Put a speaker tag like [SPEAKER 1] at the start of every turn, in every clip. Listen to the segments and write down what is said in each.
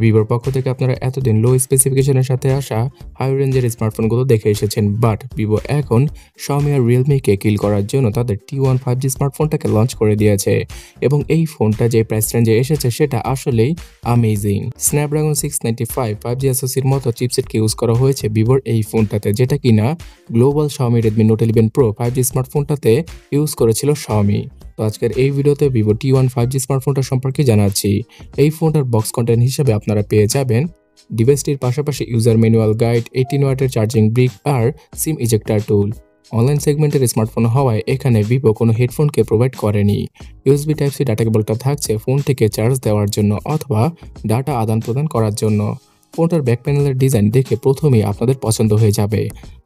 [SPEAKER 1] ভিভোর পক্ষ থেকে আপনারা এতদিন লো স্পেসিফিকেশনের সাথে আসা হাই রেঞ্জের স্মার্টফোনগুলো দেখে এসেছেন, বাট ভিভো এখন শাওমি আর রিয়েলমিকে কিল করার জন্য তাদের T1 5G স্মার্টফোনটাকে লঞ্চ করে দিয়েছে এবং এই ফোনটা যে প্রাইস রেঞ্জে এসেছে সেটা আসলেই আমেজিং। স্ন্যাপড্রাগন 695 5G SoCর মতো চিপসেটকে ইউজ করা হয়েছে ভিভোর এই ফোনটাতে, যেটা কিনা global Xiaomi Redmi note 11 pro 5G স্মার্টফোনটাতে ইউজ করেছিল শাওমি। তো আজকের এই ভিডিওতে ভিভো T1 5G স্মার্টফোনটা সম্পর্কে জানাচ্ছি। এই ফোনটার বক্স কন্টেন্ট হিসেবে আপনারা পেয়ে যাবেন ডিভাইসটির পাশাপাশি ইউজার ম্যানুয়াল গাইড, 18 ওয়াটের চার্জিং ব্রিক আর সিম ইজেক্টার টুল। অনলাইন সেগমেন্টের স্মার্টফোন হওয়ায় এখানে ভিভো কোনো হেডফোনকে প্রোভাইড করেনি। ইউএসবি টাইপ সি ডাটা কেবলটা থাকছে ফোন থেকে চার্জ দেওয়ার জন্য অথবা ডাটা আদান প্রদান করার জন্য। ফোনটার ব্যাক প্যানেলের ডিজাইন দেখে প্রথমেই আপনাদের পছন্দ হয়ে যাবে।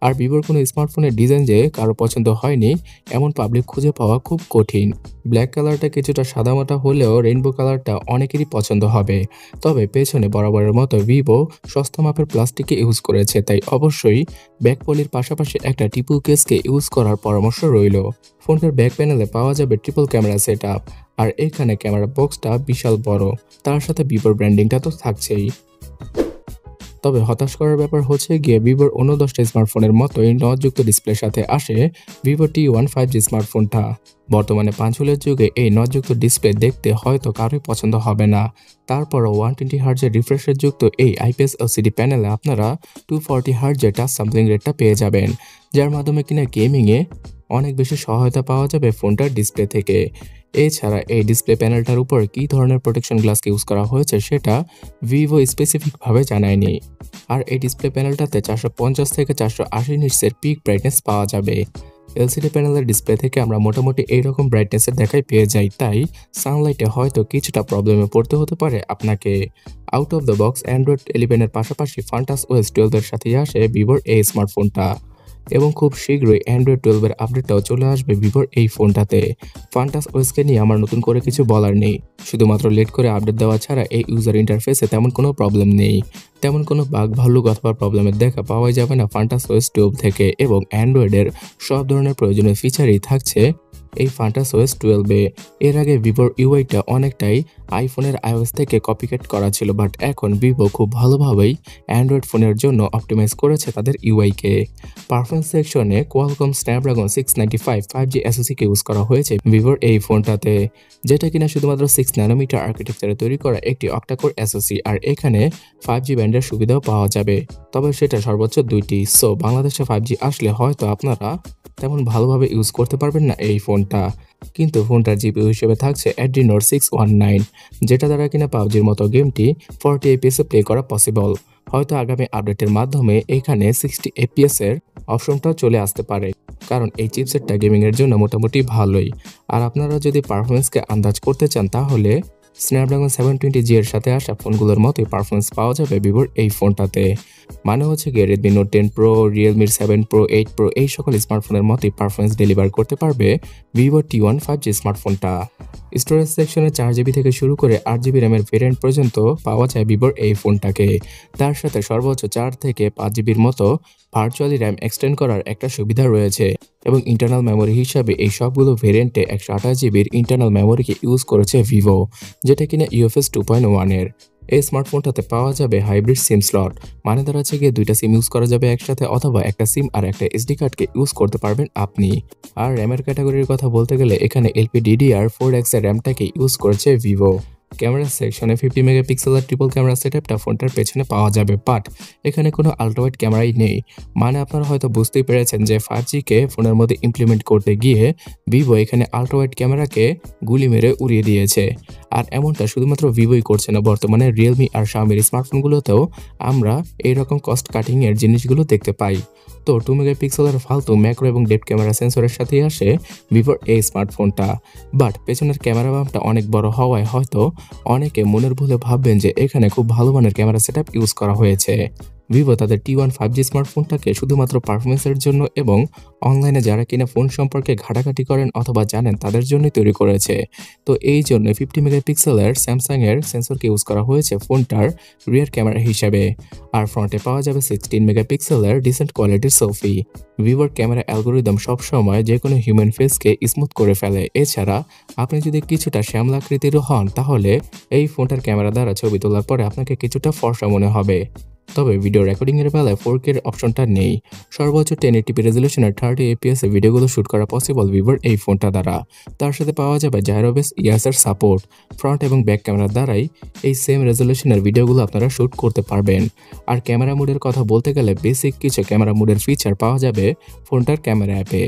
[SPEAKER 1] আর ভিভোর কোনো স্মার্টফোনের ডিজাইন যে কারো পছন্দ হয়নি এমন পাবলিক খুঁজে পাওয়া খুব কঠিন। ব্ল্যাক কালারটা কিছুটা সাদামাটা হলেও রেইনবো কালারটা অনেকেরই পছন্দ হবে। তবে পেছনে বরাবরের মতো ভিভো সস্তা মাপের প্লাস্টিকে ইউজ করেছে, তাই অবশ্যই ব্যাক পলির পাশাপাশি একটা টিপু কেসকে ইউজ করার পরামর্শ রইল। ফোনটার ব্যাক প্যানেলে পাওয়া যাবে ট্রিপল ক্যামেরা সেটআপ, আর এখানে ক্যামেরা বক্সটা বিশাল বড়, তার সাথে ভিভোর ব্র্যান্ডিংটা তো থাকছেই। তবে হতাশ করার ব্যাপার হচ্ছে গিয়ে ভিভোর অন্য 10টা স্মার্টফোনের মতোই নথযুক্ত ডিসপ্লের সাথে আসে ভিভো T1 5G স্মার্টফোনটা। বর্তমানে পাঁচুলের যুগে এই নথযুক্ত ডিসপ্লে দেখতে হয়তো কারোই পছন্দ হবে না। তারপরও 120 হার্জের রিফ্রেশের যুক্ত এই IPS LCD প্যানেলে আপনারা 240 হার্জের টাচ স্যাম্পলিং রেটটা পেয়ে যাবেন, যার মাধ্যমে কিনা গেমিংয়ে অনেক বেশি সহায়তা পাওয়া যাবে ফোনটার ডিসপ্লে থেকে। এছাড়া এই ডিসপ্লে প্যানেলটার উপর কী ধরনের প্রোটেকশন গ্লাসকে ইউজ করা হয়েছে সেটা ভিভো স্পেসিফিকভাবে জানায়নি। আর এই ডিসপ্লে প্যানেলটাতে 450 থেকে 480 নিটসের পিক ব্রাইটনেস পাওয়া যাবে। এলসিডি প্যানেলের ডিসপ্লে থেকে আমরা মোটামুটি এইরকম ব্রাইটনেসের দেখাই পেয়ে যাই, তাই সানলাইটে হয়তো কিছুটা প্রবলেমে পড়তে হতে পারে আপনাকে। Out of the box Android 11-এর পাশাপাশি ফান্টাস OS 12-এর সাথেই আসে ভিভোর এই স্মার্টফোনটা এবং খুব শীঘ্রই অ্যান্ড্রয়েড 12-এর আপডেটটাও চলে আসবে ভিভোর এই ফোনটাতে। ফান্টাস ওএসকে নিয়ে আমার নতুন করে কিছু বলার নেই, শুধুমাত্র লেট করে আপডেট দেওয়া ছাড়া এই ইউজার ইন্টারফেসে তেমন কোনো প্রবলেম নেই। তেমন কোনো বাগ ভাল্লুক অথবা প্রবলেমের দেখা পাওয়াই যাবে না ফান্টাস OS 12 থেকে, এবং অ্যান্ড্রয়েডের সব ধরনের প্রয়োজনীয় ফিচারই থাকছে এই ফান্টাস OS 12-এ। এর আগে ভিভোর ইউআইটা অনেকটাই আইফোনের iOS থেকে কপিক্যাট করা ছিল, বাট এখন ভিভো খুব ভালোভাবেই অ্যান্ড্রয়েড ফোনের জন্য অপটিমাইজ করেছে তাদের ইউআইকে। পারফরমেন্স সেকশনে কোয়ালকম স্ন্যাপড্রাগন 695 5G SoCকে ইউজ করা হয়েছে ভিভোর এই ফোনটাতে, যেটা কিনা শুধুমাত্র 6 ন্যানোমিটার আর্কিটেকচারে তৈরি করা একটি অক্টাকোর SoC। আর এখানে 5G ব্যান্ডের সুবিধাও পাওয়া যাবে, তবে সেটা সর্বোচ্চ 2টি। সো বাংলাদেশে 5G আসলে হয়তো আপনারা তেমন ভালোভাবে ইউজ করতে পারবেন না এই ফোনটা, কিন্তু ফোনটার জিপিইউ হিসেবে থাকছে Adreno 619, যেটা দ্বারা কিনা PUBG'র মতো গেমটি 40 FPS প্লে করা পসিবল। হয়তো আগামী আপডেটের মাধ্যমে এখানে 60 FPS এর অপশনটাও চলে আসতে পারে, কারণ এই চিপসেটটা গেমিংয়ের জন্য মোটামুটি ভালোই। আর আপনারা যদি পারফরমেন্সকে আন্দাজ করতে চান তাহলে স্ন্যাপড্রাগন 720G এর সাথে আসা ফোনগুলোর মতোই পারফরমেন্স পাওয়া যাবে ভিভোর এই ফোনটাতে। মানে হচ্ছে গিয়ে রেডমি নোট 10 প্রো, রিয়েলমির 7 প্রো, 8 প্রো এই সকল স্মার্টফোনের মতোই পারফরমেন্স ডেলিভার করতে পারবে ভিভো T1 5G স্মার্টফোনটা। স্টোরেজ সেকশনে 4GB থেকে শুরু করে 8GB র্যামের ভেরিয়েন্ট পর্যন্ত পাওয়া যায় ভিভোর এই ফোনটাকে। তার সাথে সর্বোচ্চ 4 থেকে 5GBর মতো ভার্চুয়ালি র্যাম এক্সটেন্ড করার একটা সুবিধা রয়েছে, এবং ইন্টারনাল মেমোরি হিসাবে এই সবগুলো ভেরিয়েন্টে 128GBর ইন্টারনাল মেমোরিকে ইউজ করেছে ভিভো, যেটা কিনা UFS 2.1-এর। এই স্মার্টফোনটাতে পাওয়া যাবে হাইব্রিড সিম স্লট, মানে দাঁড়াচ্ছে গিয়ে 2টা সিম ইউজ করা যাবে একসাথে, অথবা একটা সিম আর একটা SD কার্ডকে ইউজ করতে পারবেন আপনি। আর র্যামের ক্যাটাগরির কথা বলতে গেলে এখানে LPDDR4X এর র্যামটাকে ইউজ করেছে ভিভো। ক্যামেরা সেকশনে 50 মেগাপিক্সেলের ট্রিপল ক্যামেরা সেটআপটা ফোনটার পেছনে পাওয়া যাবে, বাট এখানে কোনো আল্ট্রাওয়াইড ক্যামেরাই নেই। মানে আপনারা হয়তো বুঝতেই পেরেছেন যে 5Gকে ফোনের মধ্যে ইমপ্লিমেন্ট করতে গিয়ে ভিভো এখানে আল্ট্রাওয়াইড ক্যামেরাকে গুলি মেরে উড়িয়ে দিয়েছে। আর এমনটা শুধুমাত্র ভিভোই করছে না, বর্তমানে রিয়েলমি আর শাওমির স্মার্টফোনগুলোতেও আমরা এইরকম কস্ট কাটিংয়ের জিনিসগুলো দেখতে পাই। তো 2 মেগাপিক্সেলের ফালতু ম্যাক্রো এবং ডেপথ ক্যামেরা সেন্সরের সাথেই আসে ভিভোর এই স্মার্টফোনটা, বাট পেছনের ক্যামেরা বাম্পটা অনেক বড় হওয়ায় হয়তো অনেকে মনের ভুলে ভাববেন যে এখানে খুব ভালো মানের ক্যামেরা সেটআপ ইউজ করা হয়েছে। ভিভো তাদের T1 5G স্মার্টফোনটাকে শুধুমাত্র পারফরমেন্সের জন্য এবং অনলাইনে যারা কিনা ফোন সম্পর্কে ঘাটাঘাটি করেন অথবা জানেন তাদের জন্যই তৈরি করেছে। তো এই জন্য 50 মেগাপিক্সেলের স্যামসাং এর সেন্সরকে ইউজ করা হয়েছে ফোনটার রিয়ার ক্যামেরা হিসেবে। আর ফ্রন্টে পাওয়া যাবে 16 মেগাপিক্সেলের ডিসেন্ট কোয়ালিটির সেলফি। ভিভোর ক্যামেরা অ্যালগোরিদম সবসময় যে কোনো হিউম্যান ফেসকে স্মুথ করে ফেলে। এছাড়া আপনি যদি কিছুটা শ্যামলাকৃতিরও হন তাহলে এই ফোনটার ক্যামেরা দ্বারা ছবি তোলার পরে আপনাকে কিছুটা ফর্সা মনে হবে। তবে ভিডিও রেকর্ডিং এর বেলায় 4K এর অপশনটা নেই। সর্বোচ্চ 1080p রেজলিউশনের 30 fps এ ভিডিওগুলো শুট করা পসিবল ভিভোর এই ফোনটা দ্বারা। তার সাথে পাওয়া যাবে জাইরোবেস ইয়াসের সাপোর্ট। ফ্রন্ট এবং ব্যাক ক্যামেরার দ্বারাই এই সেম রেজলিউশনের ভিডিওগুলো আপনারা শুট করতে পারবেন। আর ক্যামেরা মোডের কথা বলতে গেলে বেসিক কিছু ক্যামেরা মোডের ফিচার পাওয়া যাবে ফোনটার ক্যামেরা অ্যাপে।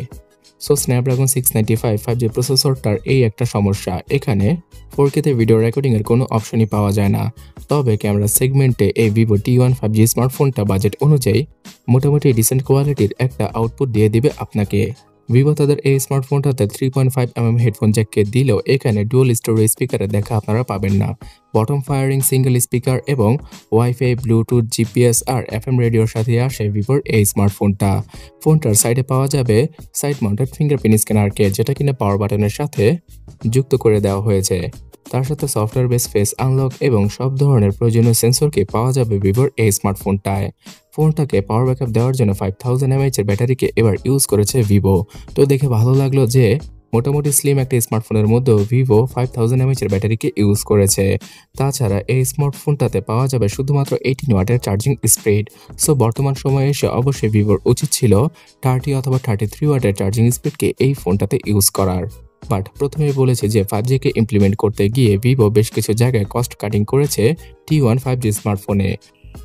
[SPEAKER 1] সো স্ন্যাপড্রাগন 695 5G প্রসেসরটার এই একটা সমস্যা, এখানে 4K তে ভিডিও রেকর্ডিং এর কোনো অপশনই পাওয়া যায় না। তবে ক্যামেরা সেগমেন্টে এই ভিভো T1 5G স্মার্টফোনটা বাজেট অনুযায়ী মোটামুটি ডিসেন্ট কোয়ালিটির একটা আউটপুট দিয়ে দিবে আপনাকে। ভিভো তাদের এই স্মার্টফোনটাতে 3.5mm হেডফোন জ্যাককে দিলেও এখানে ডুয়াল স্টোরেজ স্পিকারের দেখা আপনারা পাবেন না। বটম ফায়ারিং সিঙ্গেল স্পিকার এবং ওয়াইফাই, ব্লুটুথ, জিপিএস আর FM রেডিওর সাথে আসে ভিভোর এই স্মার্টফোনটা। ফোনটার সাইডে পাওয়া যাবে সাইড মাউন্টেড ফিঙ্গারপ্রিন্ট স্ক্যানারকে, যেটা কিনা পাওয়ার বাটনের সাথে যুক্ত করে দেওয়া হয়েছে। তার সাথে সফটওয়্যার বেস ফেস আনলক এবং সব ধরনের প্রয়োজনীয় সেন্সরকে পাওয়া যাবে ভিভোর এই স্মার্টফোনটায়। ফোনটাকে পাওয়ার ব্যাকআপ দেওয়ার জন্য 5000 mAh এর ব্যাটারিকে এবার ইউজ করেছে ভিভো। তো দেখে ভালো লাগলো যে মোটামুটি স্লিম একটা স্মার্টফোনের মধ্যেও ভিভো 5000 mAh এর ব্যাটারিকে ইউজ করেছে। তাছাড়া এই স্মার্টফোনটাতে পাওয়া যাবে শুধুমাত্র 18 ওয়াটের চার্জিং স্পিড। সো বর্তমান সময়ে এসে অবশ্যই ভিভোর উচিত ছিল 30 অথবা 33 ওয়াটের চার্জিং স্পিডকে এই ফোনটাতে ইউজ করার। বাট প্রথমেই বলেছে যে 5G কে ইমপ্লিমেন্ট করতে গিয়ে ভিভো বেশ কিছু জায়গায় কস্ট কাটিং করেছে T1 5G স্মার্টফোনে।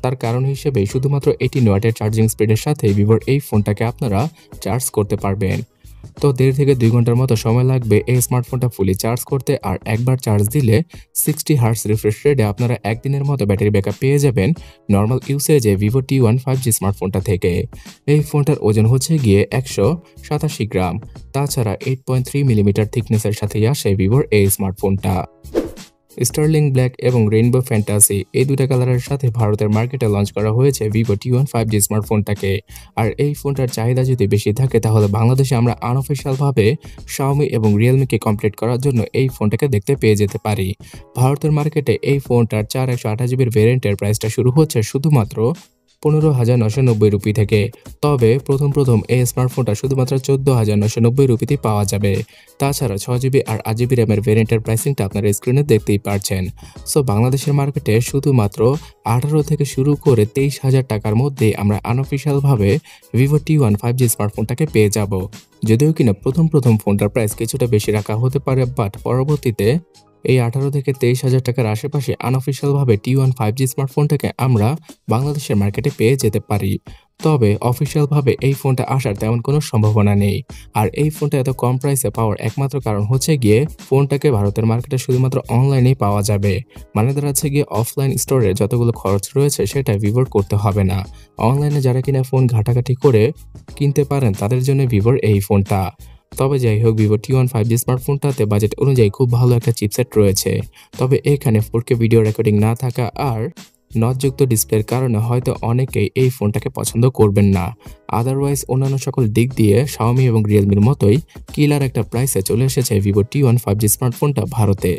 [SPEAKER 1] তার কারণ হিসেবে শুধুমাত্র 18 ওয়াটের চার্জিং স্পিডের সাথে ভিভোর এই ফোনটাকে আপনারা চার্জ করতে পারবেন। তো 1.5 থেকে 2 ঘন্টার মতো সময় লাগবে এই স্মার্টফোনটা ফুলি চার্জ করতে। আর একবার চার্জ দিলে 60 হার্টজ রিফ্রেশ রেটে আপনারা একদিনের মতো ব্যাটারি ব্যাকআপ পেয়ে যাবেন নর্মাল ইউসেজে ভিভো T1 5G স্মার্টফোনটা থেকে। এই ফোনটার ওজন হচ্ছে গিয়ে 187 গ্রাম। তাছাড়া 8.3 মিলিমিটার থিকনেসের সাথেই আসে ভিভোর এই স্মার্টফোনটা। স্টার্লিং ব্ল্যাক এবং রেইনবো ফ্যান্টাসি এই দুটা কালারের সাথে ভারতের মার্কেটে লঞ্চ করা হয়েছে ভিভো T1 5G স্মার্টফোনটাকে। আর এই ফোনটার চাহিদা যদি বেশি থাকে তাহলে বাংলাদেশে আমরা আনঅফিশিয়ালভাবে শাওমি এবং রিয়েলমিকে কমপ্লিট করার জন্য এই ফোনটাকে দেখতে পেয়ে যেতে পারি। ভারতের মার্কেটে এই ফোনটার 4128GB ভেরিয়েন্টের প্রাইসটা শুরু হচ্ছে শুধুমাত্র 15,990 রুপি থেকে। তবে প্রথম এই স্মার্টফোনটা শুধুমাত্র 14,990 রুপিতেই পাওয়া যাবে। তাছাড়া 6GB আর 8GB র্যামের ভেরিয়েন্টের প্রাইসিংটা আপনারা স্ক্রিনে দেখতেই পারছেন। সো বাংলাদেশের মার্কেটে শুধুমাত্র 18 থেকে শুরু করে 23,000 টাকার মধ্যে আমরা আনঅফিশিয়ালভাবে ভিভো T1 5G স্মার্টফোনটাকে পেয়ে যাব। যদিও কিনা প্রথম ফোনটার প্রাইস কিছুটা বেশি রাখা হতে পারে, বাট পরবর্তীতে এই 18 থেকে 23,000 টাকার আশেপাশে আনঅফিশিয়ালভাবে T1 5G স্মার্টফোনটাকে আমরা বাংলাদেশের মার্কেটে পেয়ে যেতে পারি। তবে অফিশিয়ালভাবে এই ফোনটা আসার তেমন কোনো সম্ভাবনা নেই। আর এই ফোনটা এত কম প্রাইসে পাওয়ার একমাত্র কারণ হচ্ছে গিয়ে ফোনটাকে ভারতের মার্কেটে শুধুমাত্র অনলাইনেই পাওয়া যাবে। মানে দাঁড়াচ্ছে গিয়ে অফলাইন স্টোরে যতগুলো খরচ রয়েছে সেটা ভিভোর করতে হবে না। অনলাইনে যারা কিনা ফোন ঘাটাঘাটি করে কিনতে পারেন তাদের জন্য ভিভোর এই ফোনটা। তবে যাই হোক, ভিভো T1 5G স্মার্টফোনটাতে বাজেট অনুযায়ী খুব ভালো একটা চিপসেট রয়েছে। তবে এখানে 4K ভিডিও রেকর্ডিং না থাকা আর নটযুক্ত ডিসপ্লের কারণে হয়তো অনেকেই এই ফোনটাকে পছন্দ করবেন না। আদারওয়াইজ অন্যান্য সকল দিক দিয়ে শাওমি এবং রিয়েলমির মতোই কিলার একটা প্রাইসে চলে এসেছে ভিভো T1 5G স্মার্টফোনটা ভারতে।